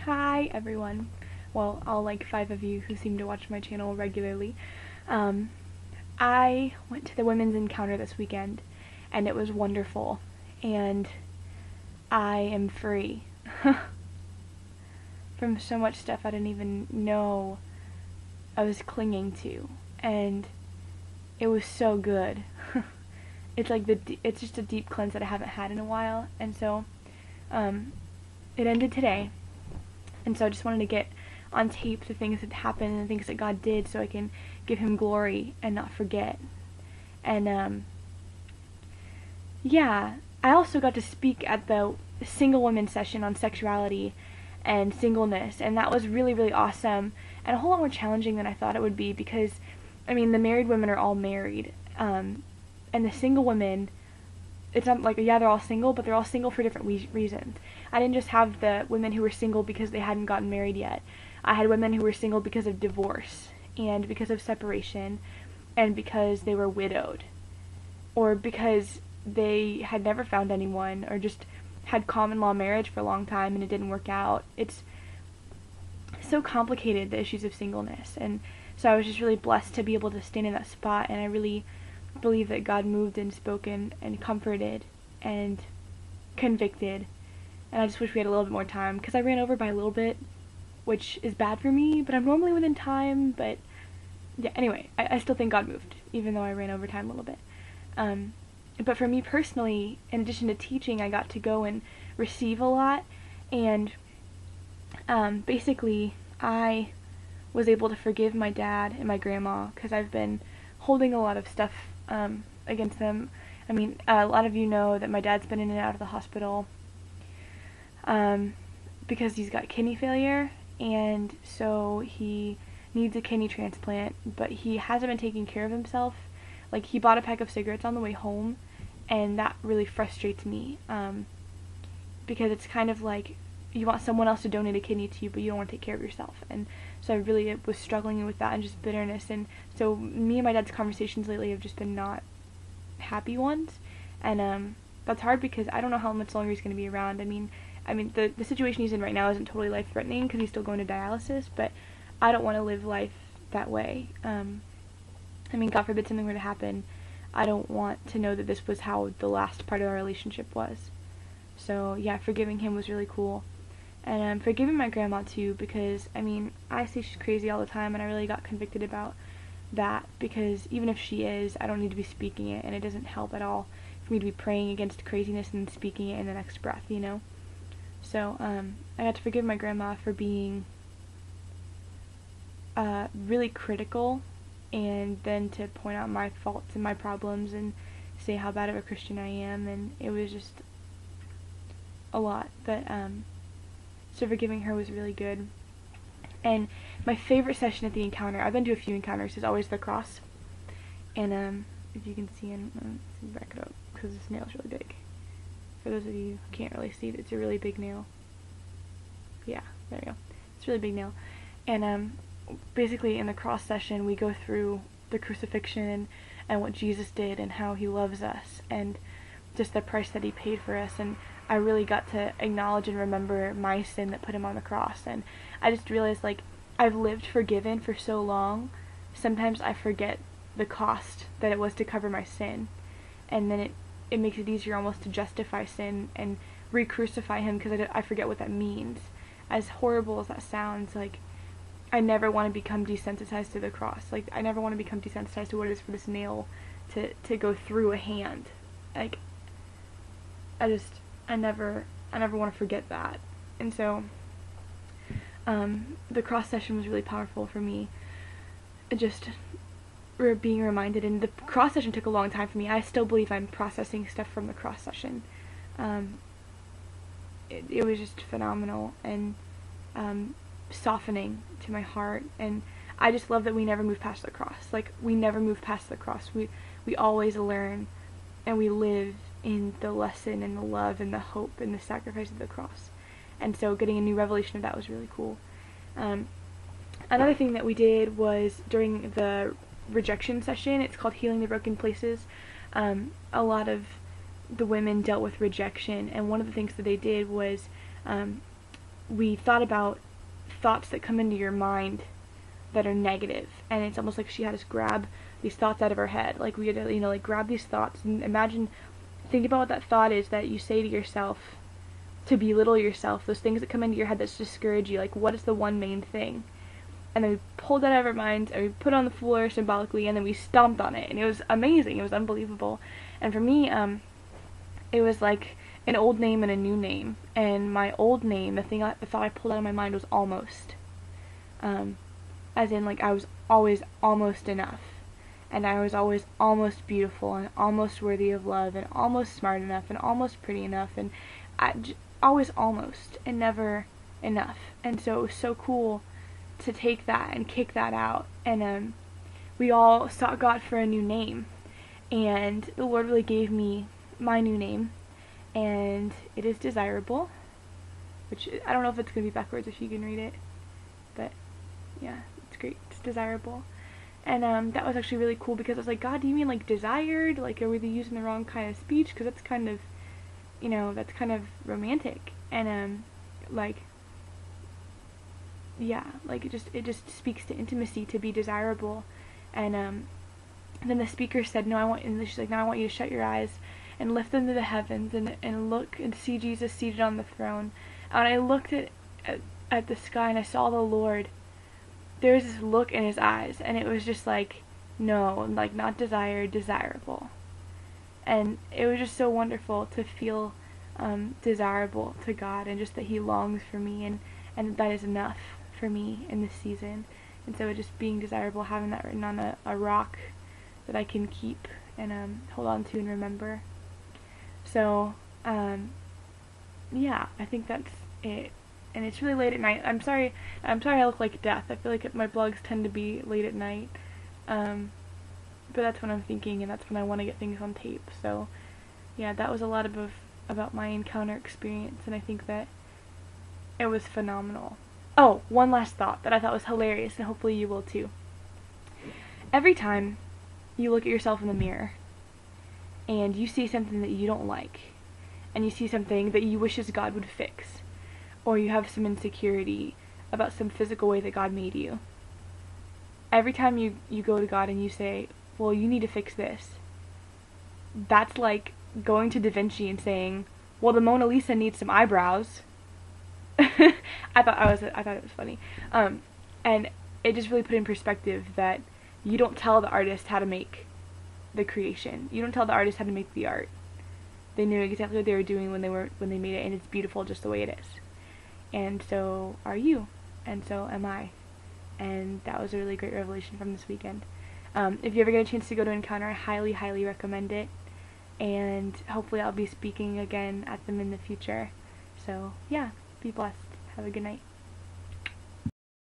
Hi everyone. Well, all like 5 of you who seem to watch my channel regularly. Um, I went to the women's encounter this weekend and it was wonderful and I am free from so much stuff I didn't even know I was clinging to, and it was so good. It's just a deep cleanse that I haven't had in a while, and so um, it ended today. And so I just wanted to get on tape the things that happened and the things that God did so I can give him glory and not forget. And yeah, I also got to speak at the single women session on sexuality and singleness, and that was really, really awesome and a whole lot more challenging than I thought it would be because, I mean, the married women are all married, and the single women, it's not like, yeah, they're all single, but they're all single for different reasons. I didn't just have the women who were single because they hadn't gotten married yet. I had women who were single because of divorce, and because of separation, and because they were widowed, or because they had never found anyone, or just had common law marriage for a long time and it didn't work out. It's so complicated, the issues of singleness, and so I was just really blessed to be able to stand in that spot, and I really believe that God moved and spoken and comforted and convicted, and I just wish we had a little bit more time because I ran over by a little bit, which is bad for me, but I'm normally within time. But yeah, anyway, I still think God moved even though I ran over time a little bit. But for me personally, in addition to teaching, I got to go and receive a lot, and basically I was able to forgive my dad and my grandma because I've been holding a lot of stuff against them. I mean, a lot of you know that my dad's been in and out of the hospital because he's got kidney failure, and so he needs a kidney transplant, but he hasn't been taking care of himself. Like, he bought a pack of cigarettes on the way home, and that really frustrates me, because it's kind of like you want someone else to donate a kidney to you, but you don't want to take care of yourself. And so I really was struggling with that and just bitterness. And so me and my dad's conversations lately have just been not happy ones, and that's hard because I don't know how much longer he's going to be around. I mean, the situation he's in right now isn't totally life-threatening because he's still going to dialysis, but I don't want to live life that way. I mean, God forbid something were to happen, I don't want to know that this was how the last part of our relationship was. So yeah, forgiving him was really cool. And forgiving my grandma too, because, I mean, I say she's crazy all the time, and I really got convicted about that, because even if she is, I don't need to be speaking it, and it doesn't help at all for me to be praying against craziness and speaking it in the next breath, you know? So, I got to forgive my grandma for being really critical, and then to point out my faults and my problems and say how bad of a Christian I am, and it was just a lot. But so forgiving her was really good. And my favorite session at the encounter, I've been to a few encounters, is always the cross. And if you can see, and back it up because this nail's really big. For those of you who can't really see, it's a really big nail. Yeah, there we go. It's a really big nail. And basically in the cross session we go through the crucifixion and what Jesus did and how he loves us and just the price that he paid for us, and I really got to acknowledge and remember my sin that put him on the cross. And I just realized, like, I've lived forgiven for so long, sometimes I forget the cost that it was to cover my sin, and then it makes it easier almost to justify sin and re-crucify him because I forget what that means. As horrible as that sounds, like, I never want to become desensitized to the cross. Like, I never want to become desensitized to what it is for this nail to go through a hand. Like, I never want to forget that. And so, the cross session was really powerful for me. Just being reminded, and the cross session took a long time for me. I still believe I'm processing stuff from the cross session. It was just phenomenal and softening to my heart, and I just love that we never move past the cross. Like, we never move past the cross. We always learn, and we live in the lesson and the love and the hope and the sacrifice of the cross. And so getting a new revelation of that was really cool. Another thing that we did was during the rejection session, it's called Healing the Broken Places. A lot of the women dealt with rejection, and one of the things that they did was we thought about thoughts that come into your mind that are negative, and it's almost like she had us grab these thoughts out of our head. Like we had to, like grab these thoughts and think about what that thought is that you say to yourself to belittle yourself, those things that come into your head that discourage you, like what is the one main thing? And then we pulled that out of our minds and we put it on the floor symbolically, and then we stomped on it, and it was amazing. It was unbelievable. And for me, it was like an old name and a new name. And my old name, the thought I pulled out of my mind was almost. As in, like, I was always almost enough. And I was always almost beautiful and almost worthy of love and almost smart enough and almost pretty enough, and always almost and never enough. And so it was so cool to take that and kick that out. And we all sought God for a new name, and the Lord really gave me my new name, and it is Desirable, which I don't know if it's going to be backwards if you can read it, but yeah, it's great. It's Desirable. And that was actually really cool, because I was like, God, do you mean like desired? Like, are we using the wrong kind of speech? Because that's kind of, that's kind of romantic. And like, yeah, like it just speaks to intimacy to be desirable. And then the speaker said, she's like, now I want you to shut your eyes and lift them to the heavens and look and see Jesus seated on the throne. And I looked at the sky and I saw the Lord. There was this look in his eyes, and it was just like, no, like not desired, desirable. And it was just so wonderful to feel desirable to God, and just that he longs for me, and that is enough for me in this season. And so just being desirable, having that written on a rock that I can keep and hold on to and remember. So yeah, I think that's it. And it's really late at night. I'm sorry I look like death. I feel like my vlogs tend to be late at night. But that's when I'm thinking, and that's when I want to get things on tape. So yeah, that was a lot about my encounter experience, and I think that it was phenomenal. Oh, one last thought that I thought was hilarious, and hopefully you will too. Every time you look at yourself in the mirror and you see something that you don't like, and you see something that you wishes God would fix, or you have some insecurity about some physical way that God made you, every time you go to God and you say, well, you need to fix this, that's like going to Da Vinci and saying, well, the Mona Lisa needs some eyebrows. I thought it was funny. And it just really put in perspective that you don't tell the artist how to make the creation. You don't tell the artist how to make the art. They knew exactly what they were doing when they made it, and it's beautiful just the way it is. And so are you, and so am I. And that was a really great revelation from this weekend. If you ever get a chance to go to Encounter, I highly, highly recommend it. And hopefully I'll be speaking again at them in the future. So yeah, be blessed. Have a good night.